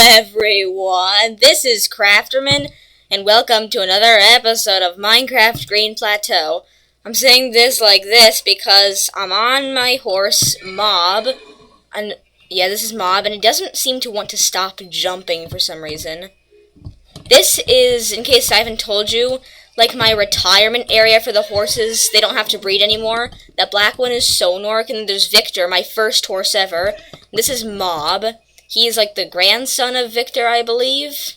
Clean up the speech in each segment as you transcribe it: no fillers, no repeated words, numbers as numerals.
everyone, this is Crafterman, and welcome to another episode of Minecraft Green Plateau. I'm saying this like this because I'm on my horse, Mob, and yeah, this is Mob, and he doesn't seem to want to stop jumping for some reason. This is, in case I haven't told you, like my retirement area for the horses. They don't have to breed anymore. That black one is Sonork, and there's Victor, my first horse ever. This is Mob. He is like the grandson of Victor, I believe.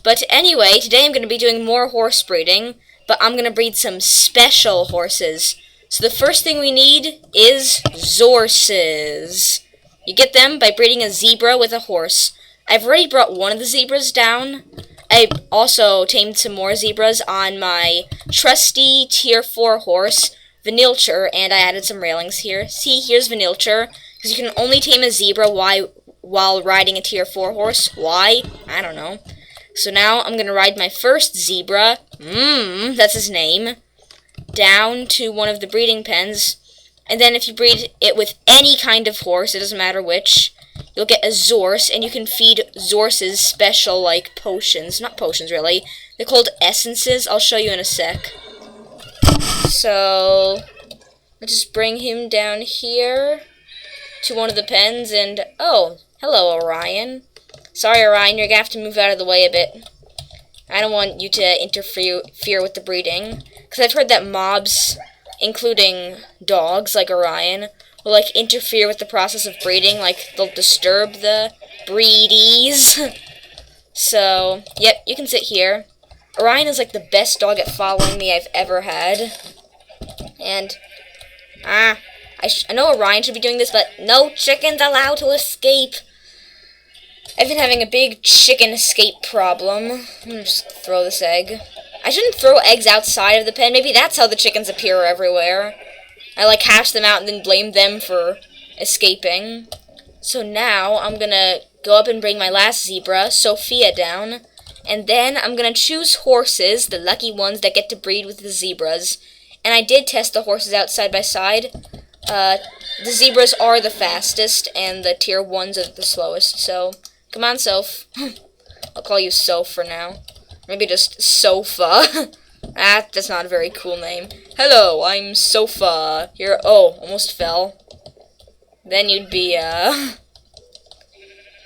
But anyway, today I'm going to be doing more horse breeding, but I'm going to breed some special horses. So the first thing we need is Zorses. You get them by breeding a zebra with a horse. I've already brought one of the zebras down. I also tamed some more zebras on my trusty tier 4 horse, Vanilcher, and I added some railings here. See, here's Vanilcher, because you can only tame a zebra while riding a tier 4 horse. Why? I don't know. So now I'm going to ride my first zebra, that's his name, down to one of the breeding pens. And then if you breed it with any kind of horse, it doesn't matter which, you'll get a Zorse, and you can feed Zorses special, like, potions. Not potions, really. They're called essences. I'll show you in a sec. So, let's just bring him down here to one of the pens, and, oh, hello, Orion. Sorry, Orion, you're gonna have to move out of the way a bit. I don't want you to interfere with the breeding, because I've heard that mobs, including dogs, like Orion, will, like, interfere with the process of breeding, like, they'll disturb the breedies. So, yep, you can sit here. Orion is, like, the best dog at following me I've ever had. And, I know Orion should be doing this, but no chickens allowed to escape. I've been having a big chicken escape problem. I'm gonna just throw this egg. I shouldn't throw eggs outside of the pen. Maybe that's how the chickens appear everywhere. I, like, hatch them out and then blame them for escaping. So now I'm gonna go up and bring my last zebra, Sophia, down. And then I'm gonna choose horses, the lucky ones that get to breed with the zebras. And I did test the horses out side by side. The zebras are the fastest, and the tier 1s are the slowest. So, come on, Soph. I'll call you Soph for now. Maybe just Sofa. That's not a very cool name. Hello, I'm Sofa. Here, oh, almost fell. Then you'd be,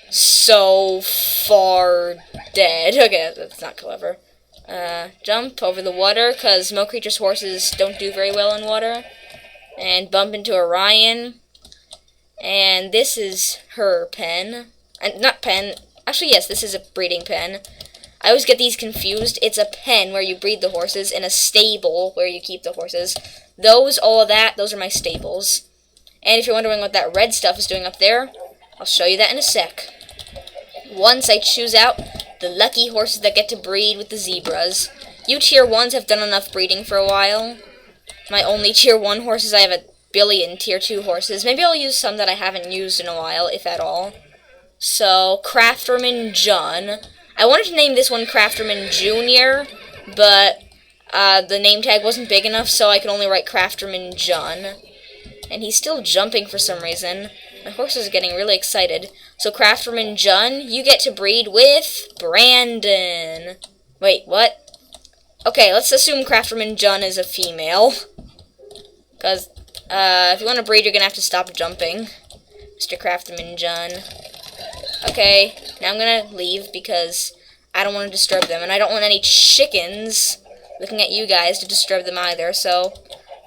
so far dead. Okay, that's not clever. Jump over the water, because Smoke Creature's horses don't do very well in water. And bump into Orion. And this is her pen. Not pen. Actually, yes, this is a breeding pen. I always get these confused. It's a pen where you breed the horses, and a stable where you keep the horses. All of that, those are my stables. And if you're wondering what that red stuff is doing up there, I'll show you that in a sec. Once I choose out the lucky horses that get to breed with the zebras. You tier 1s have done enough breeding for a while. My only tier 1 horses, I have a billion tier 2 horses. Maybe I'll use some that I haven't used in a while, if at all. So, Crafterman John. I wanted to name this one Crafterman Jr., but the name tag wasn't big enough, so I could only write Crafterman John. And he's still jumping for some reason. My horse is getting really excited. So Crafterman John, you get to breed with Brandon. Wait, what? Okay, let's assume Crafterman John is a female. Because if you want to breed, you're going to have to stop jumping, Mr. Crafterman John. Okay, now I'm gonna leave because I don't want to disturb them, and I don't want any chickens looking at you guys to disturb them either, so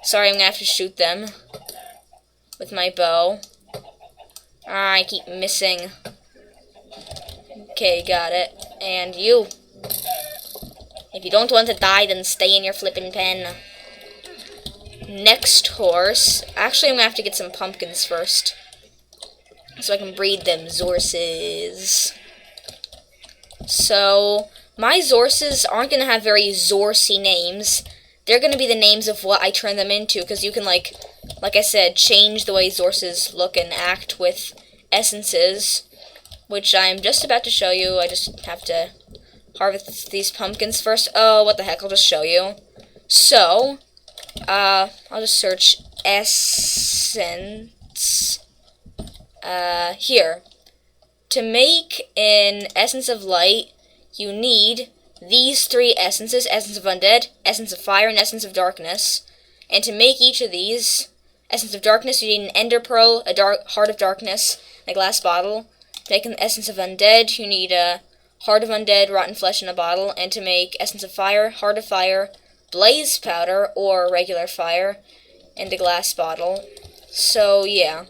sorry, I'm gonna have to shoot them with my bow. I keep missing. Okay, got it. And you. If you don't want to die, then stay in your flippin' pen. Next horse. Actually, I'm gonna have to get some pumpkins first, so I can breed them Zorses. So, my Zorses aren't going to have very Zorsy names. They're going to be the names of what I turn them into, because you can, like I said, change the way Zorses look and act with essences, which I'm just about to show you. I just have to harvest these pumpkins first. Oh, what the heck, I'll just show you. So, I'll just search essence. Here. to make an essence of light, you need these 3 essences: essence of undead, essence of fire, and essence of darkness. And to make each of these, essence of darkness, you need an ender pearl, a heart of darkness, and a glass bottle. To make an essence of undead, you need a heart of undead, rotten flesh in a bottle. And to make essence of fire, heart of fire, blaze powder, or regular fire, and a glass bottle. So, yeah.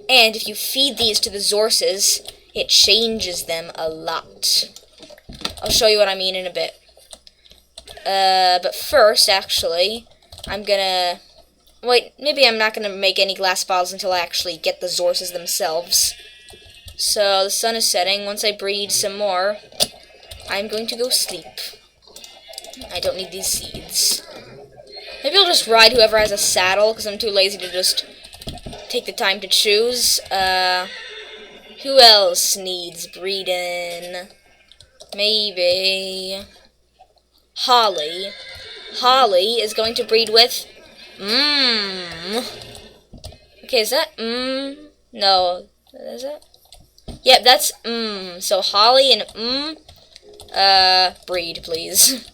And if you feed these to the Zorses, it changes them a lot. I'll show you what I mean in a bit. But first, actually, I'm gonna... Wait, maybe I'm not gonna make any glass bottles until I actually get the Zorses themselves. So, the sun is setting. Once I breed some more, I'm going to go sleep. I don't need these seeds. Maybe I'll just ride whoever has a saddle, because I'm too lazy to just take the time to choose. Who else needs breeding? Maybe Holly. Holly is going to breed with Okay, is that No, is it? Yep, that's So Holly and breed, please.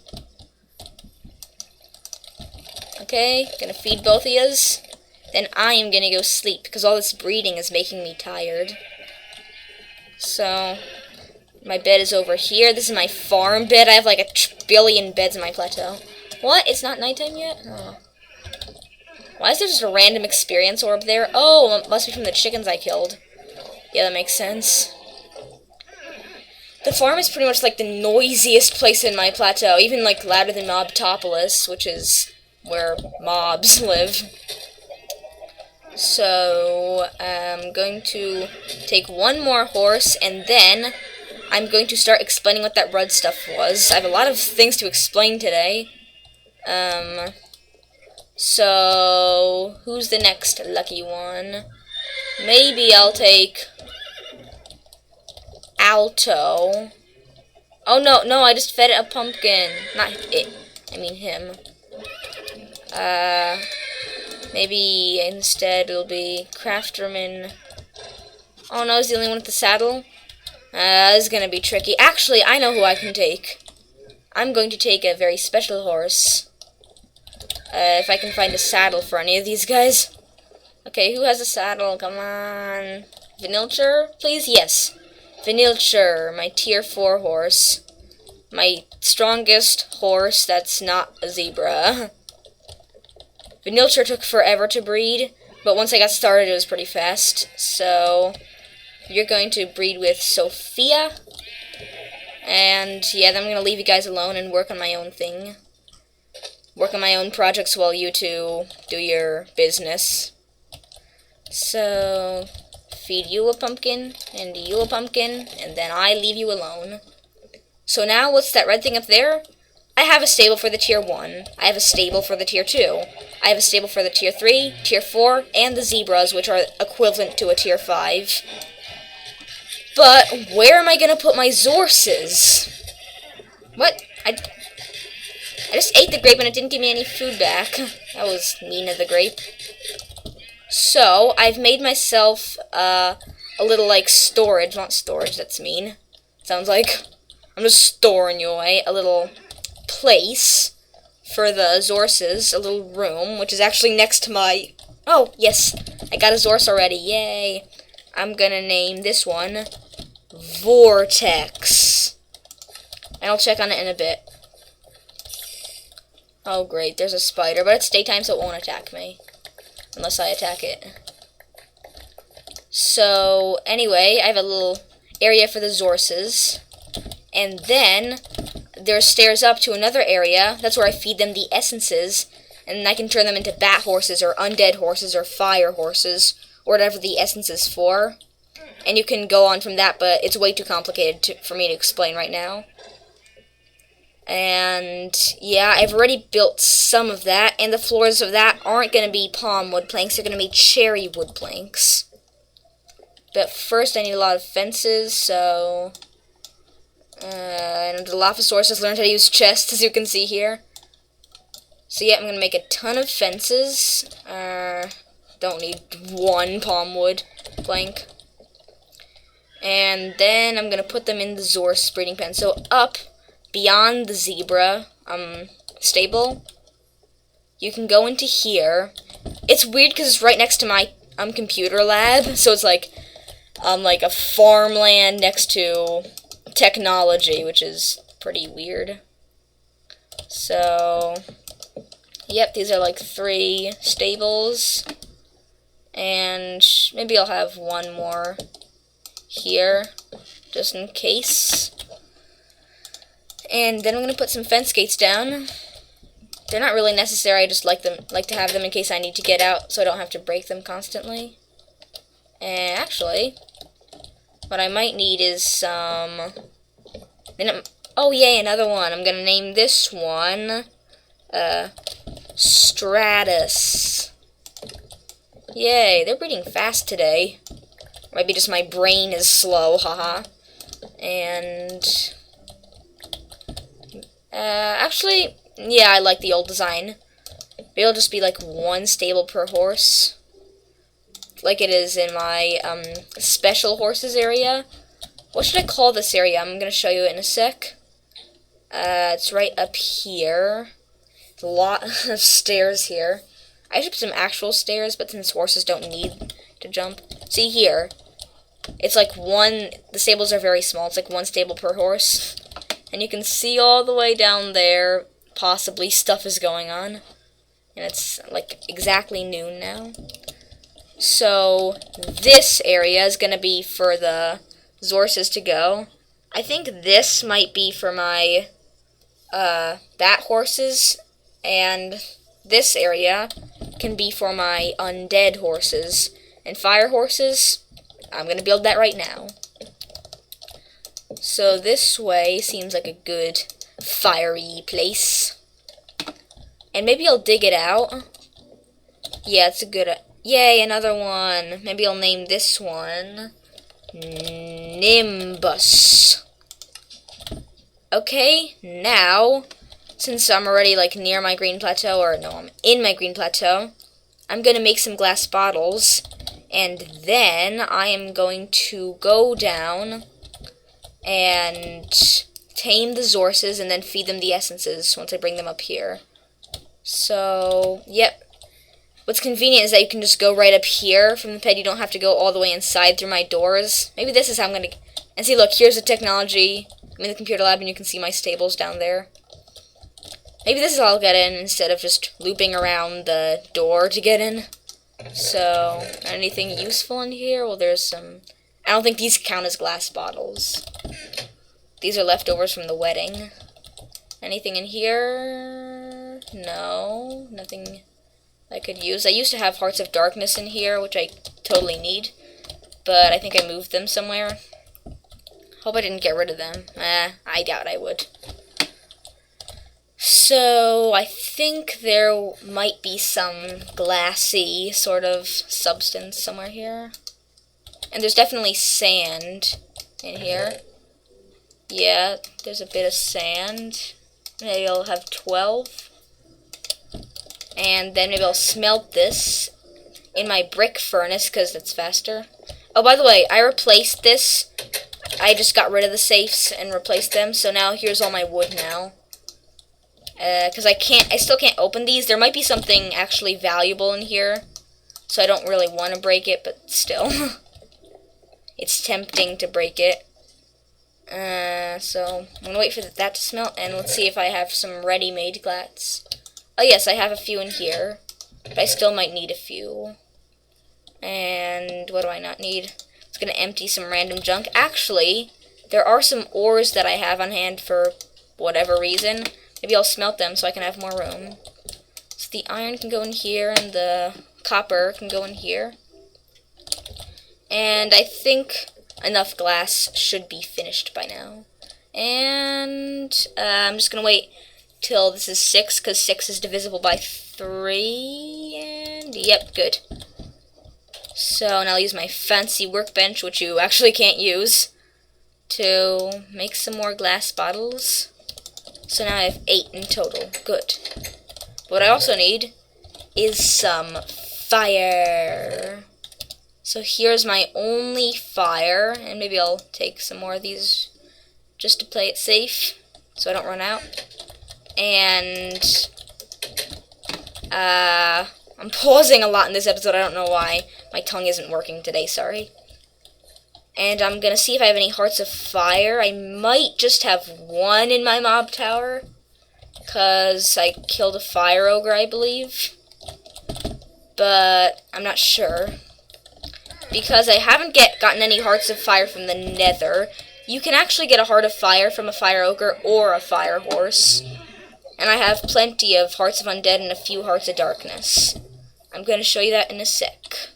Okay, gonna feed both of yous. Then I am gonna go sleep, because all this breeding is making me tired. So, my bed is over here. This is my farm bed. I have like a billion beds in my plateau. What? It's not nighttime yet? Oh. Why is there just a random experience orb there? Oh, it must be from the chickens I killed. Yeah, that makes sense. The farm is pretty much like the noisiest place in my plateau, even like louder than Mobtopolis, which is where mobs live. So, I'm going to take one more horse, and then I'm going to start explaining what that red stuff was. I have a lot of things to explain today. So, who's the next lucky one? Maybe I'll take Alto. Oh, no, I just fed it a pumpkin. Not it. I mean him. Maybe instead it'll be Crafterman. Oh no, he's the only one with the saddle? This is gonna be tricky. Actually, I know who I can take. I'm going to take a very special horse. If I can find a saddle for any of these guys. Okay, who has a saddle? Come on. Vanilcher, please? Yes. Vanilcher, my tier 4 horse. My strongest horse that's not a zebra. Vanilcher took forever to breed, but once I got started it was pretty fast. So, you're going to breed with Sophia. And yeah, then I'm going to leave you guys alone and work on my own thing. Work on my own projects while you two do your business. So, feed you a pumpkin, and you a pumpkin, and then I leave you alone. So now, what's that red thing up there? I have a stable for the tier 1. I have a stable for the tier 2. I have a stable for the tier 3, tier 4, and the zebras, which are equivalent to a tier 5. But where am I going to put my Zorses? What? I just ate the grape and it didn't give me any food back. That was mean of the grape. So, I've made myself a little, like, storage. Not storage, that's mean. Sounds like I'm just storing you away. A little place for the Zorses, a little room, which is actually next to my... Oh, yes, I got a Zorse already, yay. I'm gonna name this one Vortex. And I'll check on it in a bit. Oh, great, there's a spider, but it's daytime, so it won't attack me. Unless I attack it. So, anyway, I have a little area for the Zorses. And then there's stairs up to another area. That's where I feed them the essences, and I can turn them into bat horses or undead horses or fire horses, or whatever the essence is for. And you can go on from that, but it's way too complicated for me to explain right now. And yeah, I've already built some of that, and the floors of that aren't going to be palm wood planks, they're going to be cherry wood planks. But first I need a lot of fences, so... and the Dilophosaurus has learned how to use chests, as you can see here. So yeah, I'm going to make a ton of fences. Don't need one palm wood plank. And then I'm gonna put them in the Zorse breeding pen. So up beyond the zebra stable, you can go into here. It's weird because it's right next to my computer lab, so it's like a farmland next to technology, which is pretty weird. So yep, these are like 3 stables, and maybe I'll have one more here just in case. And then I'm gonna put some fence gates down. They're not really necessary, I just like to have them in case I need to get out so I don't have to break them constantly. And actually, what I might need is some oh yay, another one. I'm gonna name this one Stratus. Yay, they're breeding fast today. Maybe just my brain is slow, haha. And actually, yeah, I like the old design. Maybe it'll just be like 1 stable per horse, like it is in my special horses area. What should I call this area? I'm gonna show you it in a sec. It's right up here. There's a lot of stairs here. I should put some actual stairs, but since horses don't need to jump. See here, it's like the stables are very small. It's like 1 stable per horse. And you can see all the way down there, possibly stuff is going on. And it's like exactly noon now. So this area is going to be for the Zorses to go. I think this might be for my bat horses, and this area can be for my undead horses. And fire horses, I'm going to build that right now. So this way seems like a good fiery place. And maybe I'll dig it out. Yeah, it's a good... Yay, another one. Maybe I'll name this one Nimbus. Okay, now, since I'm already like near my green plateau, or no, I'm in my green plateau, I'm going to make some glass bottles. And then I am going to go down and tame the Zorses and then feed them the essences once I bring them up here. So, yep. What's convenient is that you can just go right up here from the pen. You don't have to go all the way inside through my doors. Maybe this is how I'm going to... And see, look, here's the technology. I'm in the computer lab and you can see my stables down there. Maybe this is how I'll get in instead of just looping around the door to get in. So, anything useful in here? Well, there's some... I don't think these count as glass bottles. These are leftovers from the wedding. Anything in here? No, nothing I could use. I used to have Hearts of Darkness in here, which I totally need. But I think I moved them somewhere. Hope I didn't get rid of them. I doubt I would. So, I think there might be some glassy sort of substance somewhere here. And there's definitely sand in here. Yeah, there's a bit of sand. Maybe I'll have 12. And then maybe I'll smelt this in my brick furnace, because that's faster. Oh, by the way, I replaced this. I just got rid of the safes and replaced them, so now here's all my wood now. Because I still can't open these. There might be something actually valuable in here, so I don't really want to break it, but still. It's tempting to break it. So I'm going to wait for that to smelt, and let's see if I have some ready-made glass. Oh yes, I have a few in here, but I still might need a few. And what do I not need? It's going to empty some random junk. Actually, there are some ores that I have on hand for whatever reason. Maybe I'll smelt them so I can have more room. So the iron can go in here, and the copper can go in here. And I think enough glass should be finished by now. And I'm just going to wait till this is 6, because 6 is divisible by 3. And yep, good. So now I'll use my fancy workbench, which you actually can't use, to make some more glass bottles. So now I have 8 in total. Good. What I also need is some fire. So here's my only fire, and maybe I'll take some more of these just to play it safe so I don't run out. And I'm pausing a lot in this episode. I don't know why. My tongue isn't working today, sorry. And I'm gonna see if I have any hearts of fire. I might just have one in my mob tower, because I killed a fire ogre, I believe. But I'm not sure, because I haven't gotten any hearts of fire from the nether. You can actually get a heart of fire from a fire ogre or a fire horse. And I have plenty of hearts of undead and a few hearts of darkness. I'm going to show you that in a sec.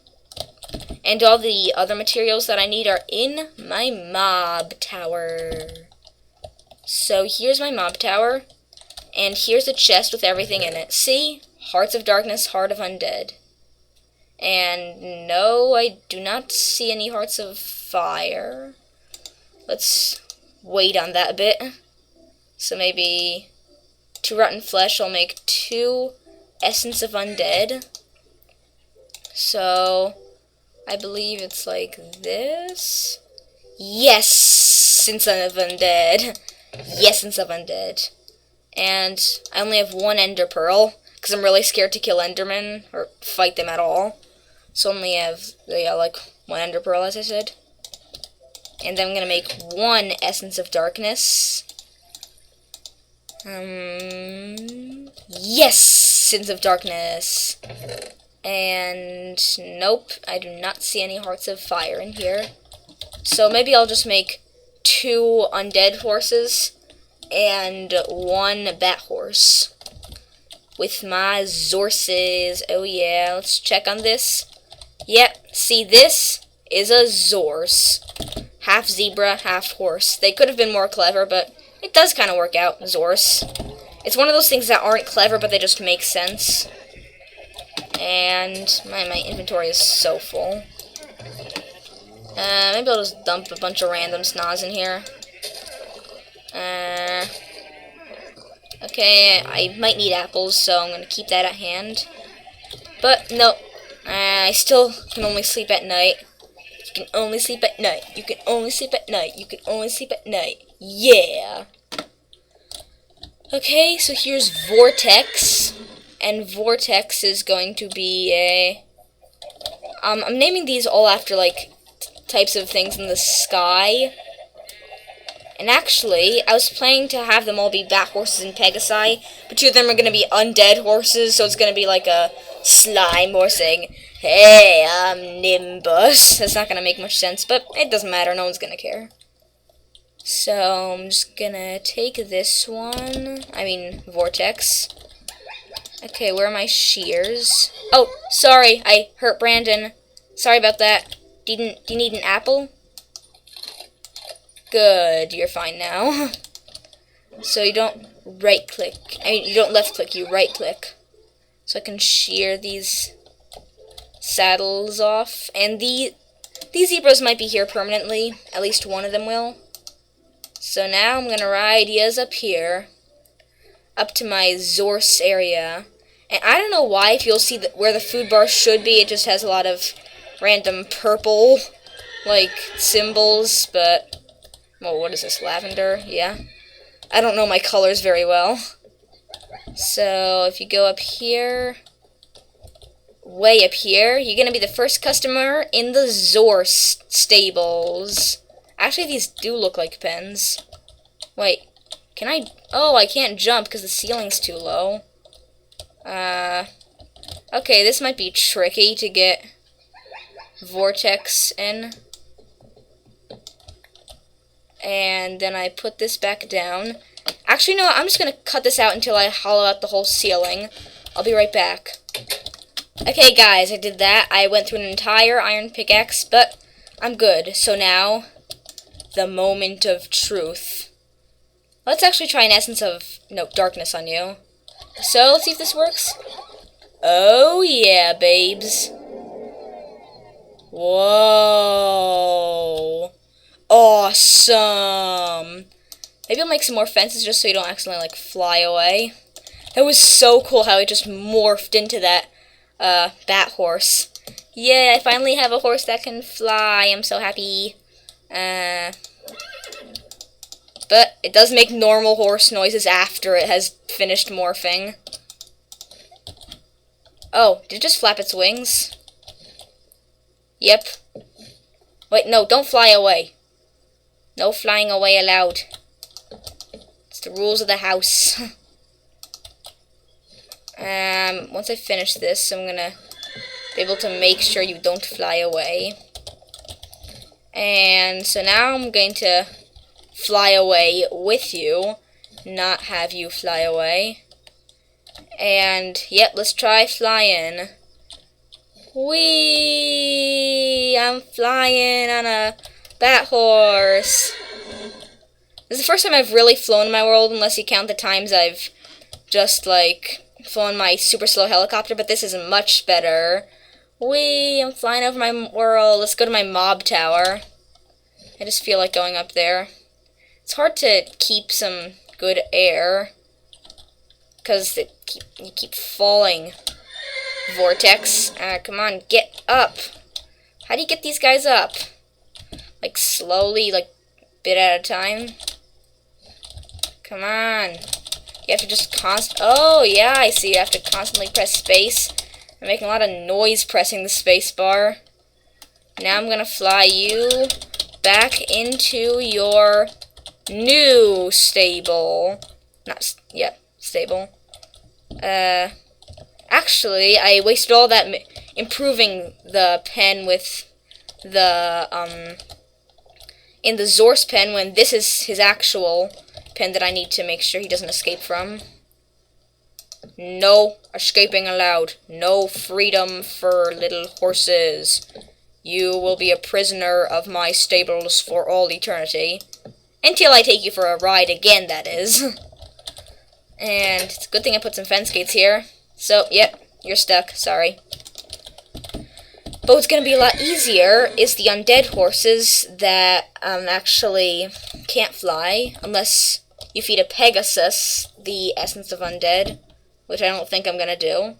And all the other materials that I need are in my mob tower. So here's my mob tower. And here's a chest with everything in it. See? Hearts of darkness, heart of undead. And no, I do not see any hearts of fire. Let's wait on that a bit. So maybe 2 rotten flesh. I'll make 2 essence of undead. So I believe it's like this. Yes, essence of undead. Yes, essence of undead. And I only have 1 ender pearl, because I'm really scared to kill endermen or fight them at all. So only have, like 1 ender pearl, as I said. And then I'm going to make 1 essence of darkness. Yes! Essence of darkness. And nope, I do not see any hearts of fire in here. So maybe I'll just make 2 undead horses and 1 bat horse with my Zorses. Oh yeah, let's check on this. Yep, see, this is a Zorse. Half zebra, half horse. They could have been more clever, but it does kind of work out, Zorse. It's one of those things that aren't clever, but they just make sense. And my inventory is so full. Maybe I'll just dump a bunch of random snaz in here. Okay, I might need apples, so I'm going to keep that at hand. But, no, I still can only sleep at night. You can only sleep at night. You can only sleep at night. You can only sleep at night. Yeah! Okay, so here's Vortex. And Vortex is going to be a... I'm naming these all after, like, types of things in the sky. And actually, I was planning to have them all be bat horses and pegasi, but 2 of them are going to be undead horses, so it's going to be like a slime horse saying, "Hey, I'm Nimbus." That's not going to make much sense, but it doesn't matter, no one's going to care. So, I'm just going to take this one, Vortex. Okay, where are my shears? Oh, sorry, I hurt Brandon. Sorry about that. Do you need an apple? Good, you're fine now. So you don't right-click. You don't left-click, you right-click. So I can shear these saddles off. And these zebras might be here permanently. At least one of them will. So now I'm going to ride Yaz up here. Up to my Zorse area. And I don't know why, if you'll see where the food bar should be, it just has a lot of random purple, like, symbols, but... Well, what is this, lavender? Yeah. I don't know my colors very well. So, if you go up here, way up here, you're going to be the first customer in the Zorse stables. Actually, these do look like pens. Wait, can I... Oh, I can't jump because the ceiling's too low. Okay, this might be tricky to get Vortex in. And then I put this back down. Actually, no, I'm just going to cut this out until I hollow out the whole ceiling. I'll be right back. Okay, guys, I did that. I went through an entire iron pickaxe, but I'm good. So now, the moment of truth. Let's actually try an essence of, darkness on you. So, let's see if this works. Oh, yeah, babes. Whoa. Awesome. Maybe I'll make some more fences just so you don't accidentally, fly away. That was so cool how it just morphed into that bat horse. Yeah, I finally have a horse that can fly. I'm so happy. But it does make normal horse noises after it has finished morphing. Oh, did it just flap its wings? Yep. Wait, no, don't fly away. No flying away allowed. It's the rules of the house. Once I finish this, I'm gonna be able to make sure you don't fly away. And so now I'm going to fly away with you, not have you fly away. And, yep, let's try flying. Whee! I'm flying on a bat horse. This is the first time I've really flown in my world, unless you count the times I've just, like, flown my super slow helicopter, but this is much better. Whee! I'm flying over my world. Let's go to my mob tower. I just feel like going up there. It's hard to keep some good air, because you keep falling. Vortex. Come on, get up. How do you get these guys up? Like, slowly, like, bit at a time? Come on. You have to just oh, yeah, I see. You have to constantly press space. I'm making a lot of noise pressing the space bar. Now I'm gonna fly you back into your new stable. Stable. Actually, I wasted all that improving the pen with the, in the Zor's pen, when this is his actual pen that I need to make sure he doesn't escape from. No escaping allowed. No freedom for little horses. You will be a prisoner of my stables for all eternity. Until I take you for a ride again, that is. And it's a good thing I put some fence gates here. So, yep, you're stuck. Sorry. But what's going to be a lot easier is the undead horses that actually can't fly unless you feed a Pegasus the essence of undead, which I don't think I'm going to do.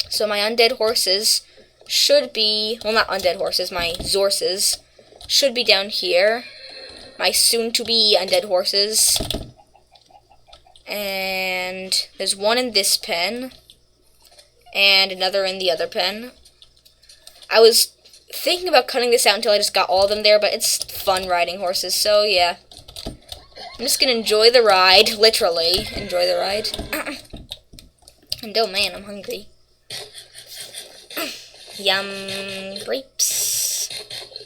So my undead horses should be, well, not undead horses, my Zorses should be down here. My soon-to-be undead horses. And there's one in this pen, and another in the other pen. I was thinking about cutting this out until I just got all of them there, but it's fun riding horses, so yeah. I'm just gonna enjoy the ride, literally enjoy the ride. And oh man, I'm hungry. Yum, grapes.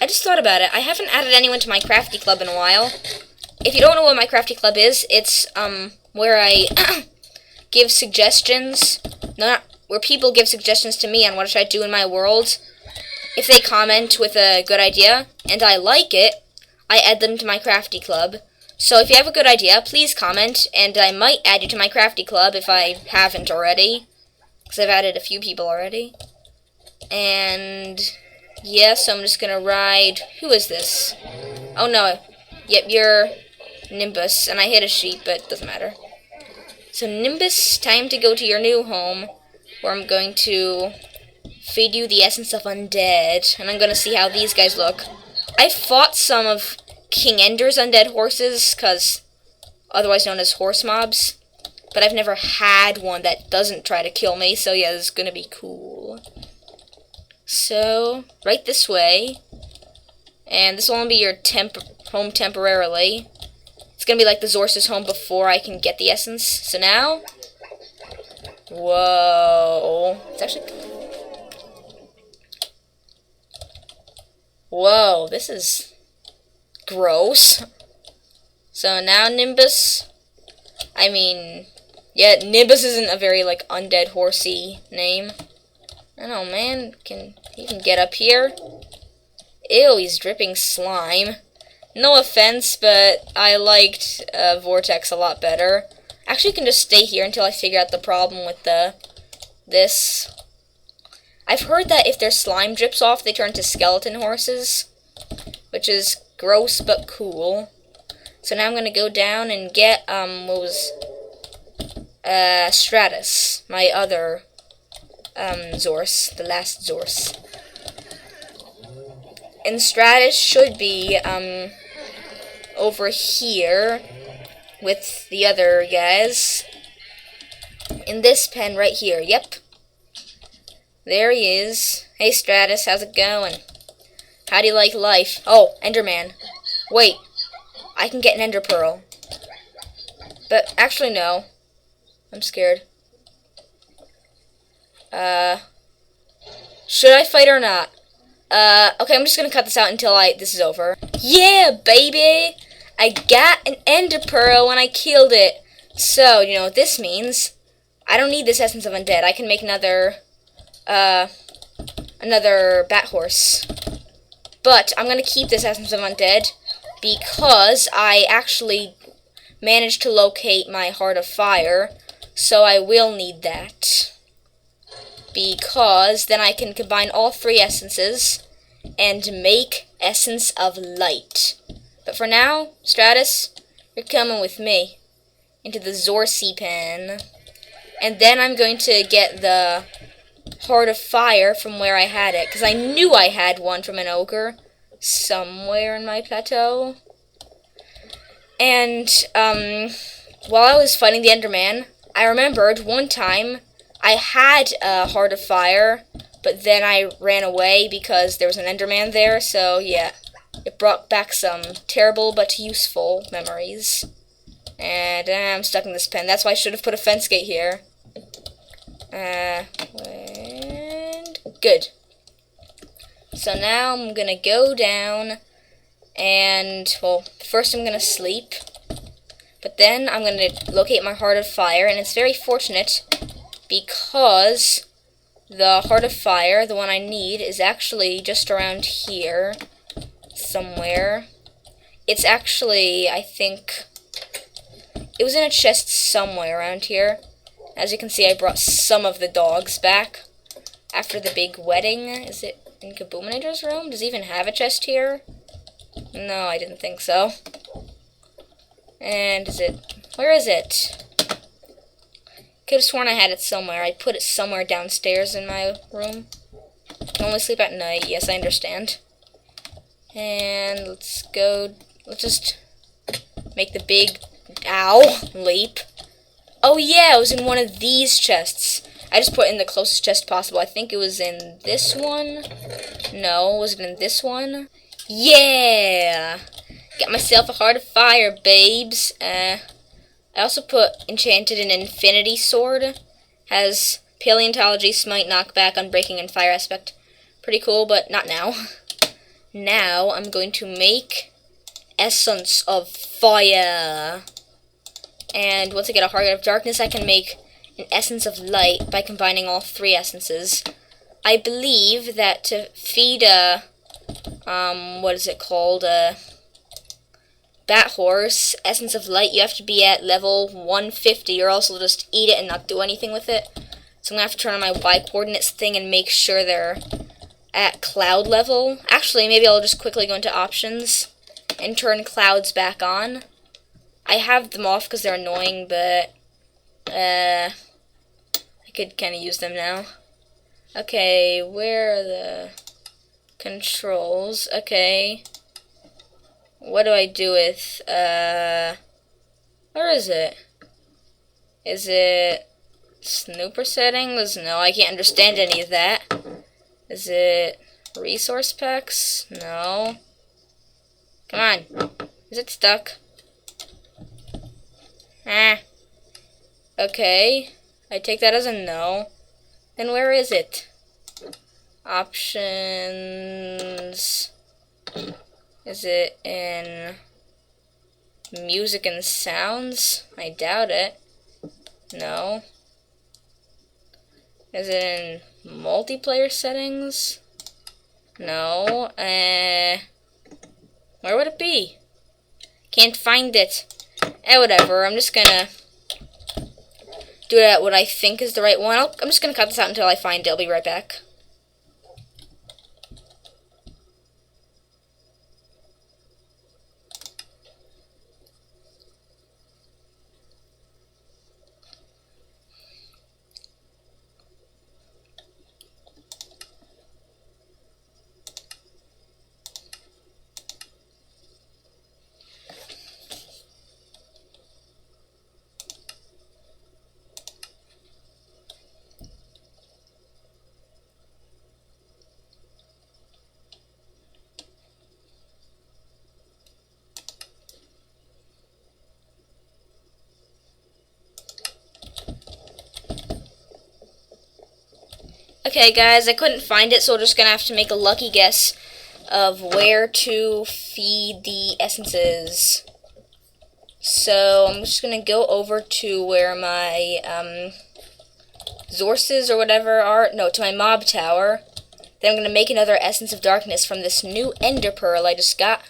I just thought about it. I haven't added anyone to my crafty club in a while. If you don't know what my crafty club is, it's where I give suggestions. Where people give suggestions to me on what should I do in my world. If they comment with a good idea and I like it, I add them to my crafty club. So if you have a good idea, please comment, and I might add you to my crafty club if I haven't already, because I've added a few people already. And yeah, so I'm just gonna ride. Who is this? Oh no. Yep, you're Nimbus, and I hit a sheep, but it doesn't matter. So Nimbus, time to go to your new home, where I'm going to feed you the essence of undead, and I'm gonna see how these guys look. I fought some of King Ender's undead horses, otherwise known as horse mobs, but I've never had one that doesn't try to kill me, so yeah, this is gonna be cool. So, right this way, and this will only be your home temporarily. It's gonna be like the Zor's home before I can get the essence. So now, whoa, it's actually, whoa, this is gross. So now Nimbus, yeah, Nimbus isn't a very, like, undead horsey name. I don't know, man, he can get up here. Ew, he's dripping slime. No offense, but I liked Vortex a lot better. Actually, you can just stay here until I figure out the problem with this. I've heard that if their slime drips off, they turn to skeleton horses, which is gross but cool. So now I'm gonna go down and get Stratus, my other Zorse, the last Zorse. And Stratus should be, over here with the other guys. In this pen right here, yep. There he is. Hey Stratus, how's it going? How do you like life? Oh, Enderman. Wait, I can get an Ender Pearl. But, actually no. I'm scared. Should I fight or not? Okay, I'm just gonna cut this out until this is over. Yeah, baby! I got an Ender Pearl when I killed it. So, you know what this means? I don't need this Essence of Undead. I can make another Bat Horse. But I'm gonna keep this Essence of Undead because I actually managed to locate my Heart of Fire, so I will need that. Because then I can combine all 3 essences and make Essence of Light. But for now, Stratus, you're coming with me into the Zorse pen. And then I'm going to get the Heart of Fire from where I had it, because I knew I had one from an ogre somewhere in my plateau. And while I was fighting the Enderman, I remembered one time I had a Heart of Fire, but then I ran away because there was an Enderman there, so yeah. It brought back some terrible but useful memories. And I'm stuck in this pen. That's why I should have put a fence gate here. And good. So now I'm gonna go down and, well, first I'm gonna sleep. But then I'm gonna locate my Heart of Fire, and it's very fortunate because the Heart of Fire, the one I need, is actually just around here somewhere. It's actually, I think, it was in a chest somewhere around here. As you can see, I brought some of the dogs back after the big wedding. Is it in Kaboominator's room? Does he even have a chest here? No, I didn't think so. And where is it? Could have sworn I had it somewhere. I put it somewhere downstairs in my room. Can only sleep at night. Yes, I understand. And let's just make the big, leap. Oh yeah, it was in one of these chests. I just put in the closest chest possible. I think it was in this one. No, was it in this one? Yeah! Got myself a Heart of Fire, babes. I also put enchanted an Infinity Sword. Has Paleontology, Smite, Knockback, Unbreaking, and Fire Aspect. Pretty cool, but not now. Now I'm going to make Essence of Fire. And once I get a Heart of Darkness, I can make an Essence of Light by combining all 3 essences. I believe that to feed a, what is it called, a Bat Horse, Essence of Light, you have to be at level 150, or else they'll just eat it and not do anything with it. So I'm going to have to turn on my Y-coordinates thing and make sure they're at cloud level. Actually, maybe I'll just quickly go into options and turn clouds back on. I have them off because they're annoying, but I could kind of use them now. Okay, where are the controls? Okay. What do I do with, where is it? Is it snooper settings? No, I can't understand any of that. Is it resource packs? No. Come on. Is it stuck? Okay. I take that as a no. Then where is it? Options. Is it in music and sounds? I doubt it. No. Is it in multiplayer settings? No. Where would it be? Can't find it. Whatever. I'm just gonna do it at what I think is the right one. I'm just gonna cut this out until I find it. I'll be right back. Okay, guys, I couldn't find it, so we're just gonna have to make a lucky guess of where to feed the essences. So I'm just gonna go over to where my Zorses or whatever are. No, to my mob tower. Then I'm gonna make another essence of darkness from this new ender pearl I just got.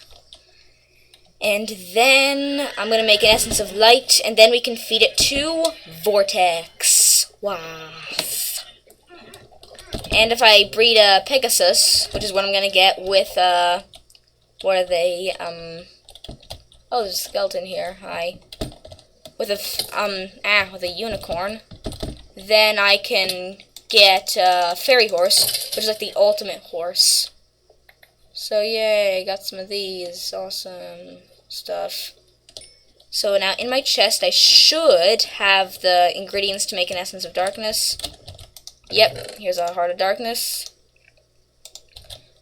And then I'm gonna make an essence of light, and then we can feed it to Vortex. Wow. And if I breed a Pegasus, which is what I'm gonna get with what are they? Oh, there's a skeleton here. Hi. With a unicorn, then I can get a fairy horse, which is like the ultimate horse. So yay, got some of these awesome stuff. So now in my chest, I should have the ingredients to make an essence of darkness. Yep, here's a heart of darkness,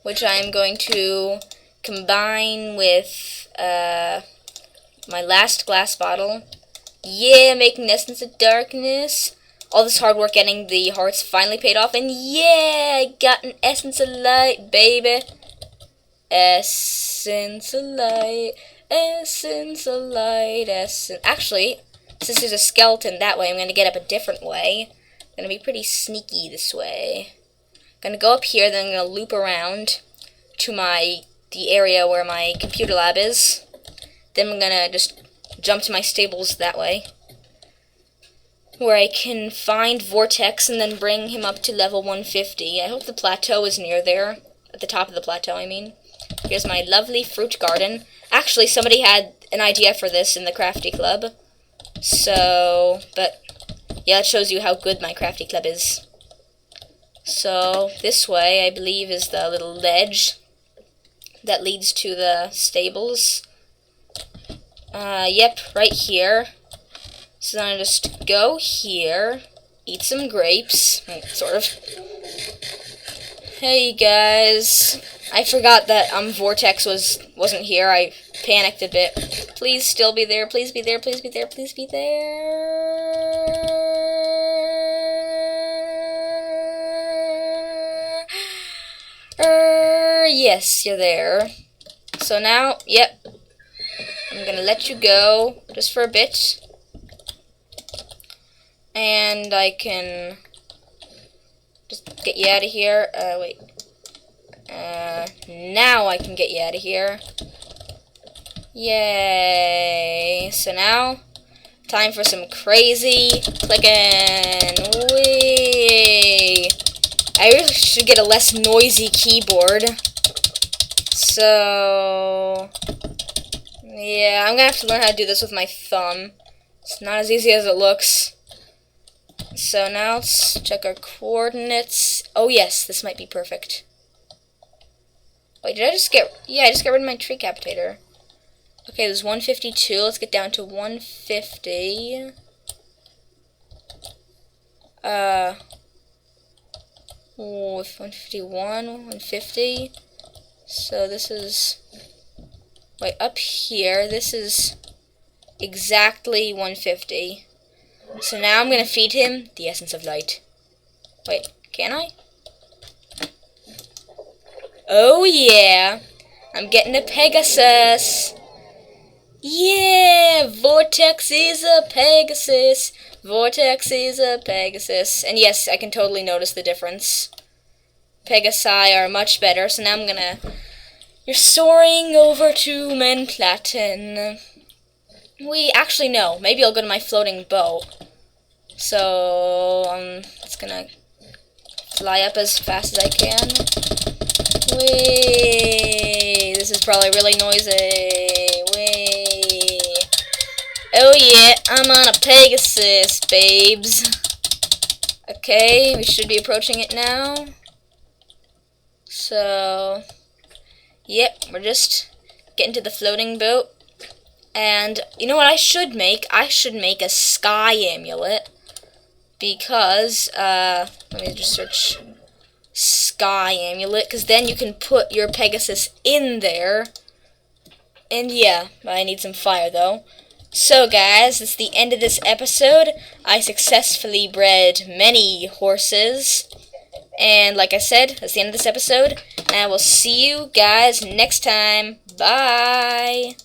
which I'm going to combine with my last glass bottle. Yeah, making essence of darkness. All this hard work getting the hearts finally paid off, and yeah, I got an essence of light, baby. Essence of light, essence of light, essence. Actually, since there's a skeleton that way, I'm gonna get up a different way. Gonna be pretty sneaky this way. Gonna go up here, then I'm gonna loop around to the area where my computer lab is. Then I'm gonna just jump to my stables that way, where I can find Vortex and then bring him up to level 150. I hope the plateau is near there. At the top of the plateau, I mean. Here's my lovely fruit garden. Actually, somebody had an idea for this in the Crafty Club. So, but yeah, it shows you how good my Crafty Club is. So, this way, I believe, is the little ledge that leads to the stables. Yep, right here. So then I just go here, eat some grapes, sort of. Hey guys, I forgot that Vortex wasn't here. I panicked a bit. Please still be there. Please be there. Please be there. Please be there. Yes, you're there. So now, yep, I'm gonna let you go just for a bit. And I can just get you out of here. Wait. Now I can get you out of here. Yay. So now, time for some crazy clicking. Whee. I really should get a less noisy keyboard. So, yeah, I'm gonna have to learn how to do this with my thumb. It's not as easy as it looks. So now let's check our coordinates. Oh yes, this might be perfect. Wait, did I just get... Yeah, I just got rid of my tree capitator. Okay, there's 152. Let's get down to 150. 151, 150. So this is... Wait, up here, this is exactly 150. So now I'm going to feed him the essence of light. Wait, can I? Oh yeah, I'm getting a Pegasus. Yeah, Vortex is a Pegasus. Vortex is a Pegasus. And yes, I can totally notice the difference. Pegasi are much better, so now I'm gonna... You're soaring over to Menplaten. Actually no, maybe I'll go to my floating boat. So, it's gonna fly up as fast as I can. Whee! This is probably really noisy. Whee! Oh yeah, I'm on a Pegasus, babes. Okay, we should be approaching it now. So, yep, we're just getting to the floating boat. And, you know what I should make? I should make a sky amulet. Because, let me just search sky amulet, because then you can put your Pegasus in there. And yeah, I need some fire though. So guys, it's the end of this episode. I successfully bred many horses. And like I said, that's the end of this episode. And I will see you guys next time. Bye.